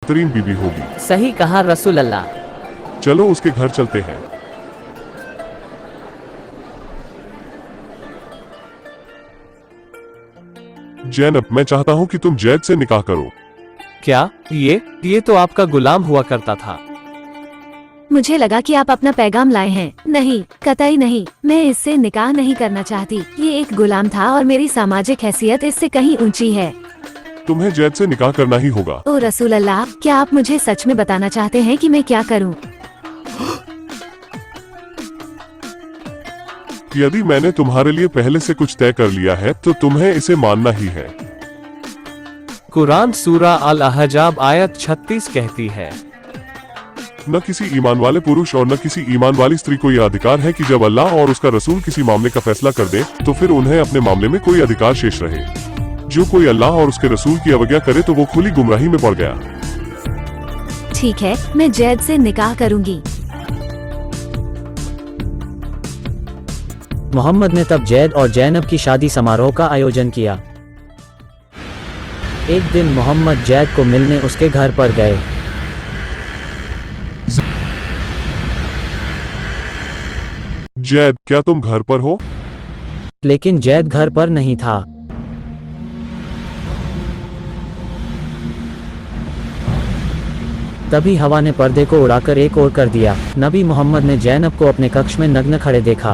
बेहतरीन बीबी होगी। सही कहा रसूल अल्लाह। चलो उसके घर चलते हैं। जैनब, मैं चाहता हूँ कि तुम जैद से निकाह करो। क्या? ये तो आपका गुलाम हुआ करता था। मुझे लगा कि आप अपना पैगाम लाए हैं। नहीं, कतई नहीं, मैं इससे निकाह नहीं करना चाहती। ये एक गुलाम था और मेरी सामाजिक हैसियत इससे कहीं ऊंची है। तुम्हें जैद से निकाह करना ही होगा। ओ रसूल अल्लाह, क्या आप मुझे सच में बताना चाहते हैं कि मैं क्या करूं? यदि मैंने तुम्हारे लिए पहले से कुछ तय कर लिया है तो तुम्हें इसे मानना ही है। कुरान सूरा अल अहजाब आयत 36 कहती है, न किसी ईमान वाले पुरुष और न किसी ईमान वाली स्त्री को यह अधिकार है कि जब अल्लाह और उसका रसूल किसी मामले का फैसला कर दे तो फिर उन्हें अपने मामले में कोई अधिकार शेष रहे। जो कोई अल्लाह और उसके रसूल की अवज्ञा करे तो वो खुली गुमराही में पड़ गया। ठीक है, मैं जैद से निकाह करूंगी। मोहम्मद ने तब जैद और जैनब की शादी समारोह का आयोजन किया। एक दिन मोहम्मद जैद को मिलने उसके घर पर गए। जैद, क्या तुम घर पर हो? लेकिन जैद घर पर नहीं था। तभी हवा ने पर्दे को उड़ाकर एक ओर कर दिया। नबी मोहम्मद ने जैनब को अपने कक्ष में नग्न खड़े देखा।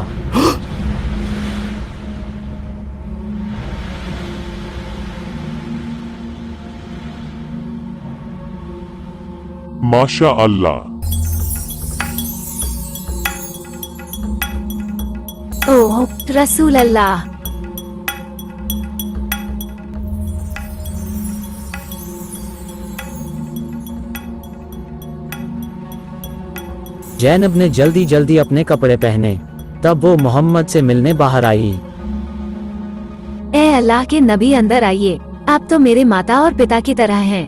माशा अल्लाह। ओह रसूल अल्लाह। जैनब ने जल्दी जल्दी अपने कपड़े पहने। तब वो मोहम्मद से मिलने बाहर आई। ए अल्लाह के नबी, अंदर आइए। आप तो मेरे माता और पिता की तरह हैं।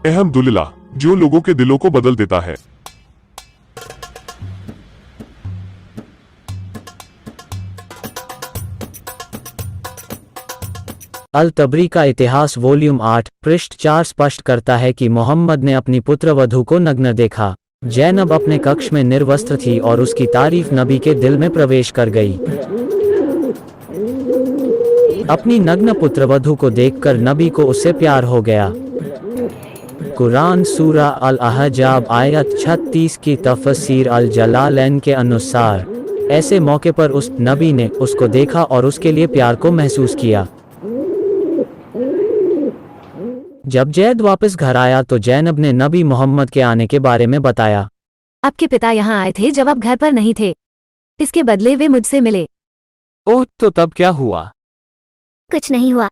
अल्हम्दुलिल्लाह, जो लोगों के दिलों को बदल देता है। अल तबरी का इतिहास वॉल्यूम 8 पृष्ठ 4 स्पष्ट करता है कि मोहम्मद ने अपनी पुत्रवधू को नग्न देखा। जैनब अपने कक्ष में निर्वस्त्र थी और उसकी तारीफ नबी के दिल में प्रवेश कर गई। अपनी नग्न पुत्रवधू को देखकर नबी को उससे प्यार हो गया। कुरान सूरा अल अहजाब आयत 36 की तफसीर अल जलालैन के अनुसार ऐसे मौके पर उस नबी ने उसको देखा और उसके लिए प्यार को महसूस किया। जब जैद वापस घर आया तो जैनब ने नबी मोहम्मद के आने के बारे में बताया। आपके पिता यहाँ आए थे जब आप घर पर नहीं थे। इसके बदले वे मुझसे मिले। ओह, तो तब क्या हुआ? कुछ नहीं हुआ।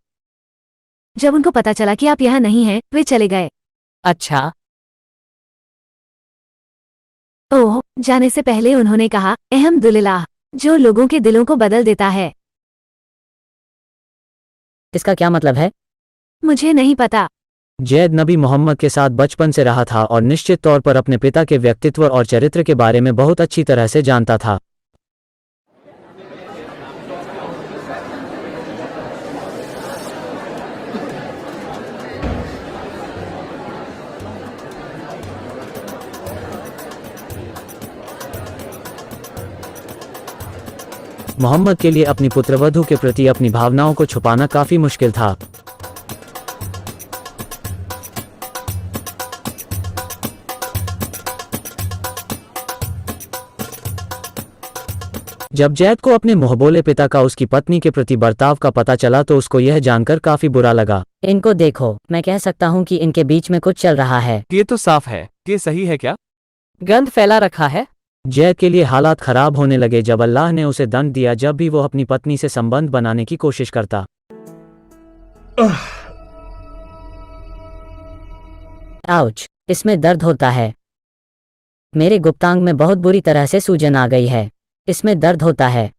जब उनको पता चला कि आप यहाँ नहीं हैं, वे चले गए। अच्छा। ओह, जाने से पहले उन्होंने कहा, अल्हम्दुलिल्लाह, जो लोगों के दिलों को बदल देता है। इसका क्या मतलब है? मुझे नहीं पता। जैद नबी मोहम्मद के साथ बचपन से रहा था और निश्चित तौर पर अपने पिता के व्यक्तित्व और चरित्र के बारे में बहुत अच्छी तरह से जानता था। मोहम्मद के लिए अपनी पुत्रवधू के प्रति अपनी भावनाओं को छुपाना काफी मुश्किल था। जब जैद को अपने मुंहबोले पिता का उसकी पत्नी के प्रति बर्ताव का पता चला तो उसको यह जानकर काफी बुरा लगा। इनको देखो, मैं कह सकता हूँ कि इनके बीच में कुछ चल रहा है। ये तो साफ है। ये सही है क्या? गंद फैला रखा है। जैद के लिए हालात खराब होने लगे जब अल्लाह ने उसे दंड दिया जब भी वो अपनी पत्नी से संबंध बनाने की कोशिश करता। आउच, इसमें दर्द होता है। मेरे गुप्तांग में बहुत बुरी तरह से सूजन आ गई है। इसमें दर्द होता है।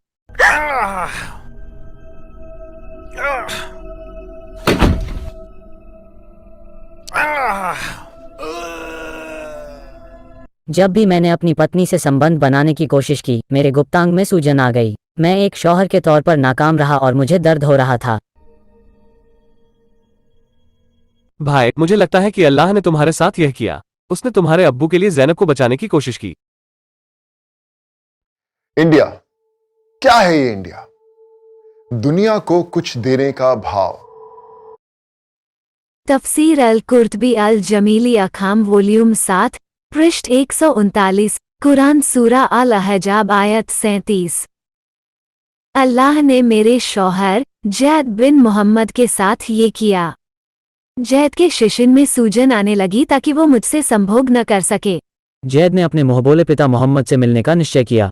जब भी मैंने अपनी पत्नी से संबंध बनाने की कोशिश की, मेरे गुप्तांग में सूजन आ गई। मैं एक शौहर के तौर पर नाकाम रहा और मुझे दर्द हो रहा था। भाई, मुझे लगता है कि अल्लाह ने तुम्हारे साथ यह किया। उसने तुम्हारे अब्बू के लिए ज़ैनब को बचाने की कोशिश की। इंडिया, क्या है ये इंडिया? दुनिया को कुछ देने का भाव। तफसीर अल कुर्तबी अल जमीली अखाम वॉल्यूम 7 पृष्ठ 139 कुरान सूरा अल अहजाब आयत 37। अल्लाह ने मेरे शौहर जैद बिन मोहम्मद के साथ ये किया। जैद के शिशिन में सूजन आने लगी ताकि वो मुझसे संभोग न कर सके। जैद ने अपने मोहबोले पिता मोहम्मद से मिलने का निश्चय किया।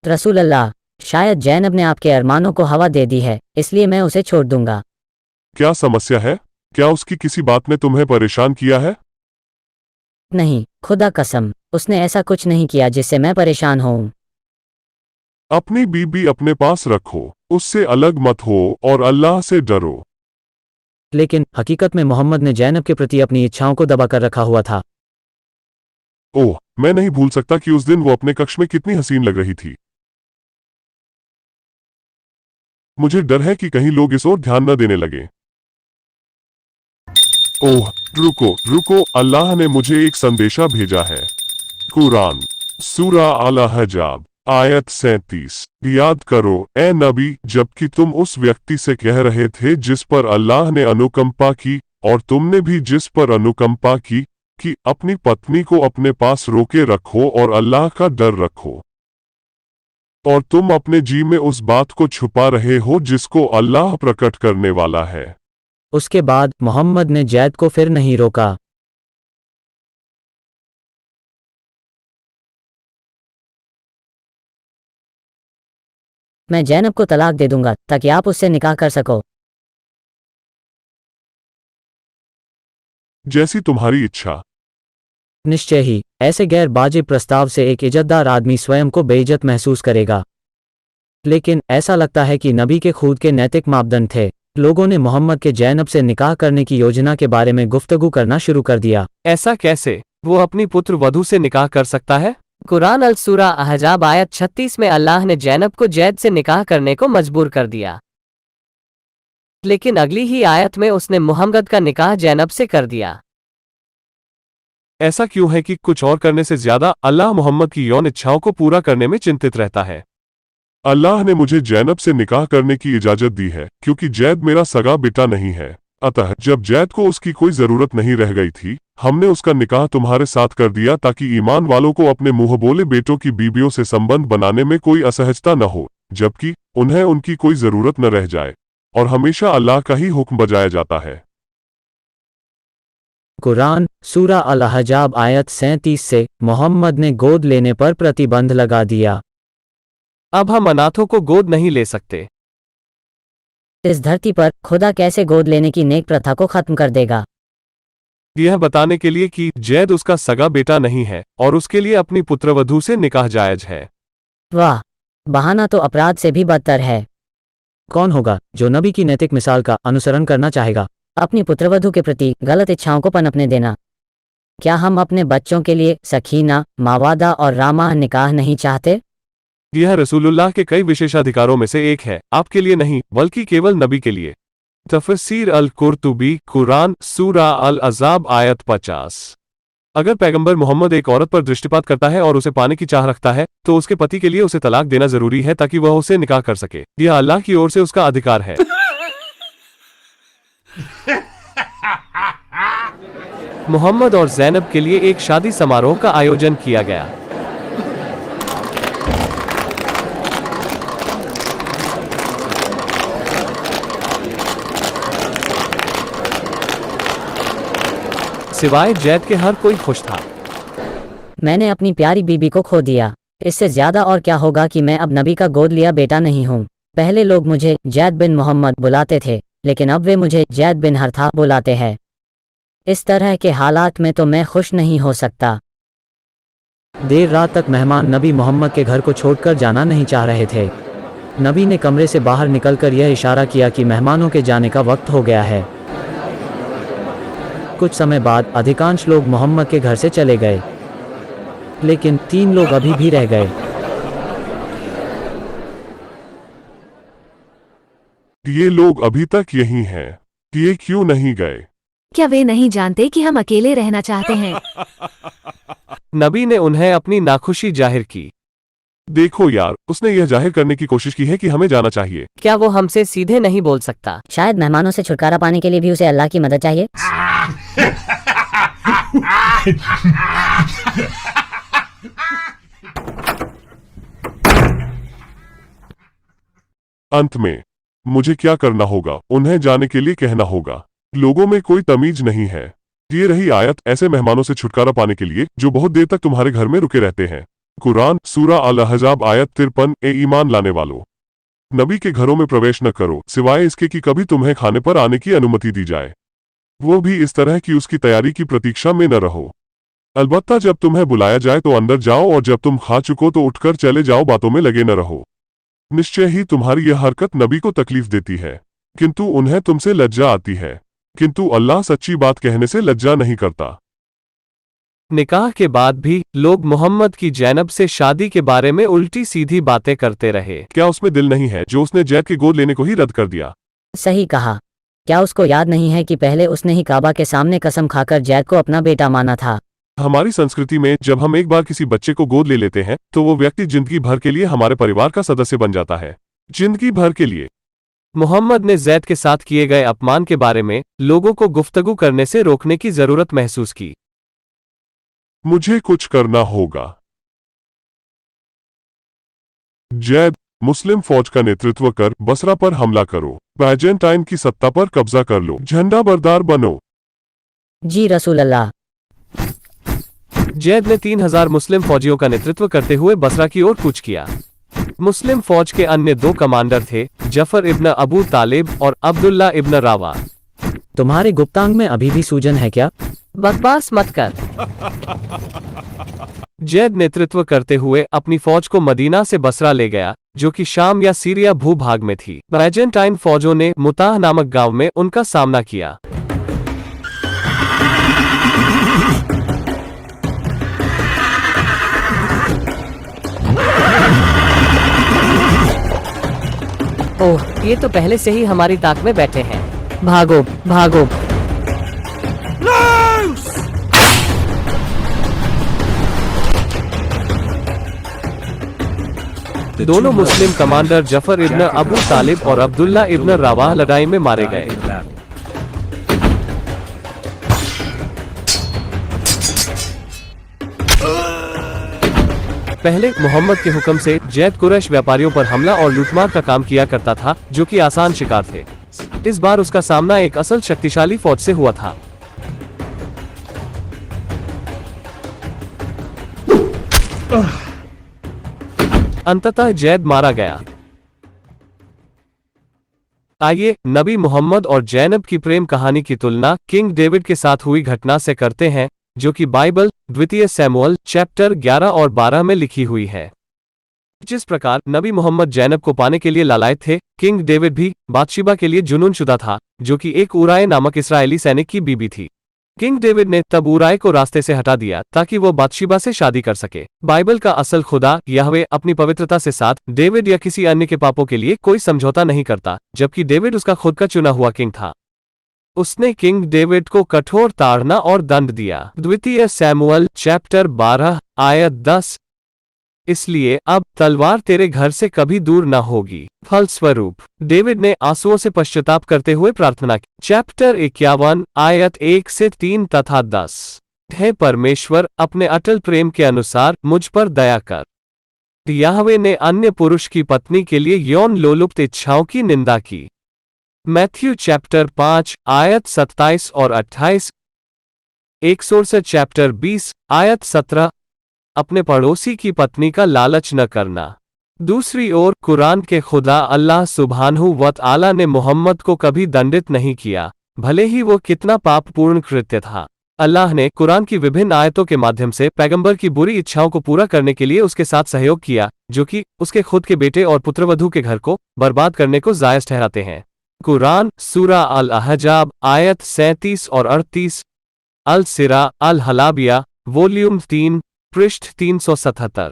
रसूल अल्लाह, शायद जैनब ने आपके अरमानों को हवा दे दी है, इसलिए मैं उसे छोड़ दूंगा। क्या समस्या है? क्या उसकी किसी बात ने तुम्हें परेशान किया है? नहीं, खुदा कसम, उसने ऐसा कुछ नहीं किया जिससे मैं परेशान होऊं। अपनी बीबी अपने पास रखो, उससे अलग मत हो और अल्लाह से डरो। लेकिन हकीकत में मोहम्मद ने जैनब के प्रति अपनी इच्छाओं को दबा कर रखा हुआ था। ओह, मैं नहीं भूल सकता कि उस दिन वो अपने कक्ष में कितनी हसीन लग रही थी। मुझे डर है कि कहीं लोग इस ओर ध्यान न देने लगे। ओह, रुको रुको, अल्लाह ने मुझे एक संदेशा भेजा है। कुरान सूरा अल अहजाब आयत 37। याद करो ए नबी, जबकि तुम उस व्यक्ति से कह रहे थे जिस पर अल्लाह ने अनुकंपा की, और तुमने भी जिस पर अनुकंपा की, कि अपनी पत्नी को अपने पास रोके रखो और अल्लाह का डर रखो, और तुम अपने जी में उस बात को छुपा रहे हो जिसको अल्लाह प्रकट करने वाला है। उसके बाद मोहम्मद ने जैद को फिर नहीं रोका। मैं जैनब को तलाक दे दूंगा ताकि आप उससे निकाह कर सको। जैसी तुम्हारी इच्छा। निश्चय ही, ऐसे गैर वाजिब प्रस्ताव से एक इज्जतदार आदमी स्वयं को बेइज्जत महसूस करेगा। लेकिन ऐसा लगता है कि नबी के खुद के नैतिक मापदंड थे। लोगों ने मोहम्मद के जैनब से निकाह करने की योजना के बारे में गुफ्तगू करना शुरू कर दिया। ऐसा कैसे? वो अपनी पुत्र वधू से निकाह कर सकता है? कुरान अल सूरा अहजाब आयत 36 में अल्लाह ने जैनब को जैद से निकाह करने को मजबूर कर दिया, लेकिन अगली ही आयत में उसने मुहम्मद का निकाह जैनब से कर दिया। ऐसा क्यों है कि कुछ और करने से ज्यादा अल्लाह मोहम्मद की यौन इच्छाओं को पूरा करने में चिंतित रहता है? अल्लाह ने मुझे जैनब से निकाह करने की इजाजत दी है क्योंकि जैद मेरा सगा बेटा नहीं है। अतः जब जैद को उसकी कोई जरूरत नहीं रह गई थी, हमने उसका निकाह तुम्हारे साथ कर दिया ताकि ईमान वालों को अपने मुंह बोले बेटों की बीबियों से संबंध बनाने में कोई असहजता न हो, जबकि उन्हें उनकी कोई जरूरत न रह जाए, और हमेशा अल्लाह का ही हुक्म बजाया जाता है। कुरान सूरा अल अहजाब आयत 37 से मोहम्मद ने गोद लेने पर प्रतिबंध लगा दिया। अब हम अनाथों को गोद नहीं ले सकते। इस धरती पर खुदा कैसे गोद लेने की नेक प्रथा को खत्म कर देगा? यह बताने के लिए कि जैद उसका सगा बेटा नहीं है और उसके लिए अपनी पुत्रवधू से निकाह जायज है। वाह, बहाना तो अपराध से भी बदतर है। कौन होगा जो नबी की नैतिक मिसाल का अनुसरण करना चाहेगा? अपनी पुत्रवधू के प्रति गलत इच्छाओं को पनपने देना। क्या हम अपने बच्चों के लिए सखीना, मावादा और रामा निकाह नहीं चाहते? यह रसूलुल्लाह के कई विशेषाधिकारों में से एक है, आपके लिए नहीं बल्कि केवल नबी के लिए। तफसीर अल कुर्तुबी कुरान सूरा अल अहजाब आयत 50। अगर पैगंबर मोहम्मद एक औरत पर दृष्टिपात करता है और उसे पाने की चाह रखता है, तो उसके पति के लिए उसे तलाक देना जरूरी है ताकि वह उसे निकाह कर सके। यह अल्लाह की ओर से उसका अधिकार है। मोहम्मद और जैनब के लिए एक शादी समारोह का आयोजन किया गया। सिवाय जैद के हर कोई खुश था। मैंने अपनी प्यारी बीबी को खो दिया। इससे ज्यादा और क्या होगा कि मैं अब नबी का गोद लिया बेटा नहीं हूँ। पहले लोग मुझे जैद बिन मोहम्मद बुलाते थे, लेकिन अब वे मुझे जैद बिन हरथा बुलाते हैं। इस तरह के हालात में तो मैं खुश नहीं हो सकता। देर रात तक मेहमान नबी मोहम्मद के घर को छोड़कर जाना नहीं चाह रहे थे। नबी ने कमरे से बाहर निकलकर यह इशारा किया कि मेहमानों के जाने का वक्त हो गया है। कुछ समय बाद अधिकांश लोग मोहम्मद के घर से चले गए, लेकिन 3 लोग अभी भी रह गए। ये लोग अभी तक यहीं हैं। ये क्यों नहीं गए? क्या वे नहीं जानते कि हम अकेले रहना चाहते हैं? नबी ने उन्हें अपनी नाखुशी जाहिर की। देखो यार, उसने यह जाहिर करने की कोशिश की है कि हमें जाना चाहिए। क्या वो हमसे सीधे नहीं बोल सकता? शायद मेहमानों से छुटकारा पाने के लिए भी उसे अल्लाह की मदद चाहिए। अंत में मुझे क्या करना होगा? उन्हें जाने के लिए कहना होगा। लोगों में कोई तमीज नहीं है। ये रही आयत ऐसे मेहमानों से छुटकारा पाने के लिए जो बहुत देर तक तुम्हारे घर में रुके रहते हैं। कुरान सूरा अल अहज़ाब आयत 53। ए ईमान लाने वालों, नबी के घरों में प्रवेश न करो सिवाय इसके कि कभी तुम्हें खाने पर आने की अनुमति दी जाए, वो भी इस तरह कि उसकी तैयारी की प्रतीक्षा में न रहो। अलबत्ता जब तुम्हें बुलाया जाए तो अंदर जाओ और जब तुम खा चुको तो उठकर चले जाओ, बातों में लगे न रहो। निश्चय ही तुम्हारी यह हरकत नबी को तकलीफ देती है, किंतु उन्हें तुमसे लज्जा आती है, किंतु अल्लाह सच्ची बात कहने से लज्जा नहीं करता। निकाह के बाद भी लोग मोहम्मद की जैनब से शादी के बारे में उल्टी सीधी बातें करते रहे। क्या उसमें दिल नहीं है जो उसने जैद की गोद लेने को ही रद्द कर दिया? सही कहा। क्या उसको याद नहीं है कि पहले उसने ही काबा के सामने कसम खाकर जैद को अपना बेटा माना था? हमारी संस्कृति में जब हम एक बार किसी बच्चे को गोद ले लेते हैं तो वो व्यक्ति जिंदगी भर के लिए हमारे परिवार का सदस्य बन जाता है। जिंदगी भर के लिए। मोहम्मद ने जैद के साथ किए गए अपमान के बारे में लोगों को गुफ्तगू करने से रोकने की जरूरत महसूस की। मुझे कुछ करना होगा। जैद, मुस्लिम फौज का नेतृत्व कर बसरा पर हमला करो, बैजेंटाइन की सत्ता पर कब्जा कर लो, झंडा बरदार बनो। जी रसूल अल्लाह। जैद ने 3000 मुस्लिम फौजियों का नेतृत्व करते हुए बसरा की ओर कूच किया। मुस्लिम फौज के अन्य 2 कमांडर थे जफर इब्न अबू तालिब और अब्दुल्ला इब्न रावा। तुम्हारे गुप्तांग में अभी भी सूजन है क्या? बकवास मत कर। जैद नेतृत्व करते हुए अपनी फौज को मदीना से बसरा ले गया, जो कि शाम या सीरिया भूभाग में थी। बैजेंटाइन फौजों ने मुताह नामक गांव में उनका सामना किया। ओह, ये तो पहले से ही हमारी ताक में बैठे हैं। भागो भागो। दोनों मुस्लिम कमांडर जफर इब्न अबू तालिब और अब्दुल्ला इब्न रवाह लड़ाई में मारे गए। पहले मोहम्मद के हुक्म से जैद कुरैश व्यापारियों पर हमला और लूटमार का काम किया करता था, जो कि आसान शिकार थे। इस बार उसका सामना एक असल शक्तिशाली फौज से हुआ था। अंततः जैद मारा गया। आइए नबी मोहम्मद और जैनब की प्रेम कहानी की तुलना किंग डेविड के साथ हुई घटना से करते हैं, जो कि बाइबल द्वितीय सैमुअल चैप्टर 11 और 12 में लिखी हुई है। जिस प्रकार नबी मोहम्मद जैनब को पाने के लिए लालायत थे, किंग डेविड भी बातशीबा के लिए जुनूनशुदा था, जो कि एक उराय नामक इस्राएली सैनिक की बीबी थी। किंग डेविड ने तब उराय को रास्ते से हटा दिया ताकि वो बातशीबा से शादी कर सके। बाइबल का असल खुदा यहवे अपनी पवित्रता से साथ डेविड या किसी अन्य के पापों के लिए कोई समझौता नहीं करता, जबकि डेविड उसका खुद का चुना हुआ किंग था। उसने किंग डेविड को कठोर ताड़ना और दंड दिया। द्वितीय सैमुअल चैप्टर 12 आयत 10। इसलिए अब तलवार तेरे घर से कभी दूर न होगी। फलस्वरूप डेविड ने आंसुओं से पश्चाताप करते हुए प्रार्थना की। चैप्टर 51 आयत 1 से 3 तथा 10। हे परमेश्वर, अपने अटल प्रेम के अनुसार मुझ पर दया कर। याहवे ने अन्य पुरुष की पत्नी के लिए यौन लोलुप्त इच्छाओं की निंदा की। मैथ्यू चैप्टर 5 आयत 27 और 28। 167 चैप्टर 20 आयत 17। अपने पड़ोसी की पत्नी का लालच न करना। दूसरी ओर कुरान के खुदा अल्लाह सुब्हानहू व तआला ने मोहम्मद को कभी दंडित नहीं किया, भले ही वो कितना पापपूर्ण कृत्य था। अल्लाह ने कुरान की विभिन्न आयतों के माध्यम से पैगंबर की बुरी इच्छाओं को पूरा करने के लिए उसके साथ सहयोग किया, जो कि उसके खुद के बेटे और पुत्रवधू के घर को बर्बाद करने को जायज ठहराते हैं। कुरान सूरा अल अहजाब आयत 37 और 38। अल सिरा अल हलाबिया वॉल्यूम 3 पृष्ठ 377।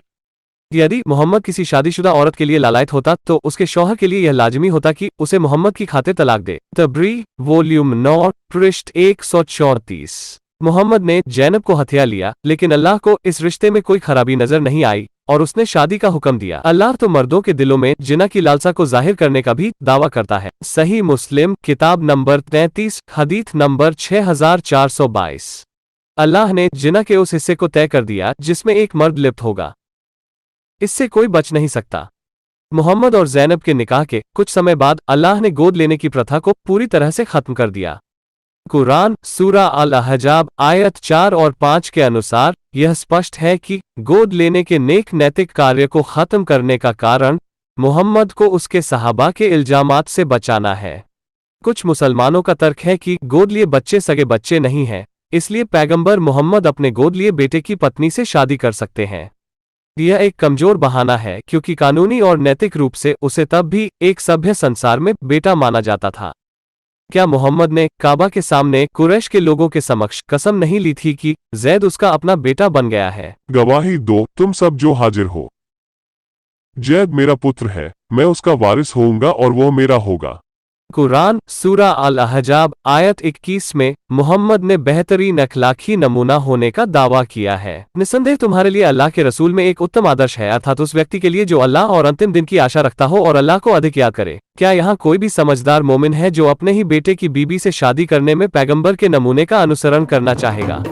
यदि मोहम्मद किसी शादीशुदा औरत के लिए लालायत होता तो उसके शौहर के लिए यह लाजमी होता कि उसे मोहम्मद की खातिर तलाक दे। तबरी वॉल्यूम 9 पृष्ठ 134। मोहम्मद ने जैनब को हथिया लिया, लेकिन अल्लाह को इस रिश्ते में कोई खराबी नजर नहीं आई और उसने शादी का हुक्म दिया। अल्लाह तो मर्दों के दिलों में जिना की लालसा को जाहिर करने का भी दावा करता है। सही मुस्लिम किताब नंबर 33 हदीथ नंबर 6422। अल्लाह ने जिना के उस हिस्से को तय कर दिया जिसमें एक मर्द लिप्त होगा, इससे कोई बच नहीं सकता। मोहम्मद और जैनब के निकाह के कुछ समय बाद अल्लाह ने गोद लेने की प्रथा को पूरी तरह से खत्म कर दिया। कुरान सूरा अल अहजाब आयत 4 और 5 के अनुसार यह स्पष्ट है कि गोद लेने के नेक नैतिक कार्य को खत्म करने का कारण मोहम्मद को उसके सहाबा के इल्जामात से बचाना है। कुछ मुसलमानों का तर्क है कि गोद लिए बच्चे सगे बच्चे नहीं हैं, इसलिए पैगंबर मोहम्मद अपने गोद लिए बेटे की पत्नी से शादी कर सकते हैं। यह एक कमजोर बहाना है क्योंकि कानूनी और नैतिक रूप से उसे तब भी एक सभ्य संसार में बेटा माना जाता था। क्या मोहम्मद ने काबा के सामने कुरैश के लोगों के समक्ष कसम नहीं ली थी कि जैद उसका अपना बेटा बन गया है? गवाही दो तुम सब जो हाजिर हो। जैद मेरा पुत्र है, मैं उसका वारिस होऊंगा और वो मेरा होगा। कुरान सूरा अल अहजाब आयत 21 में मोहम्मद ने बेहतरीन अखलाकी नमूना होने का दावा किया है। निसंदेह तुम्हारे लिए अल्लाह के रसूल में एक उत्तम आदर्श है, अर्थात उस व्यक्ति के लिए जो अल्लाह और अंतिम दिन की आशा रखता हो और अल्लाह को अधिक याद करे। क्या यहाँ कोई भी समझदार मोमिन है जो अपने ही बेटे की बीबी से शादी करने में पैगंबर के नमूने का अनुसरण करना चाहेगा?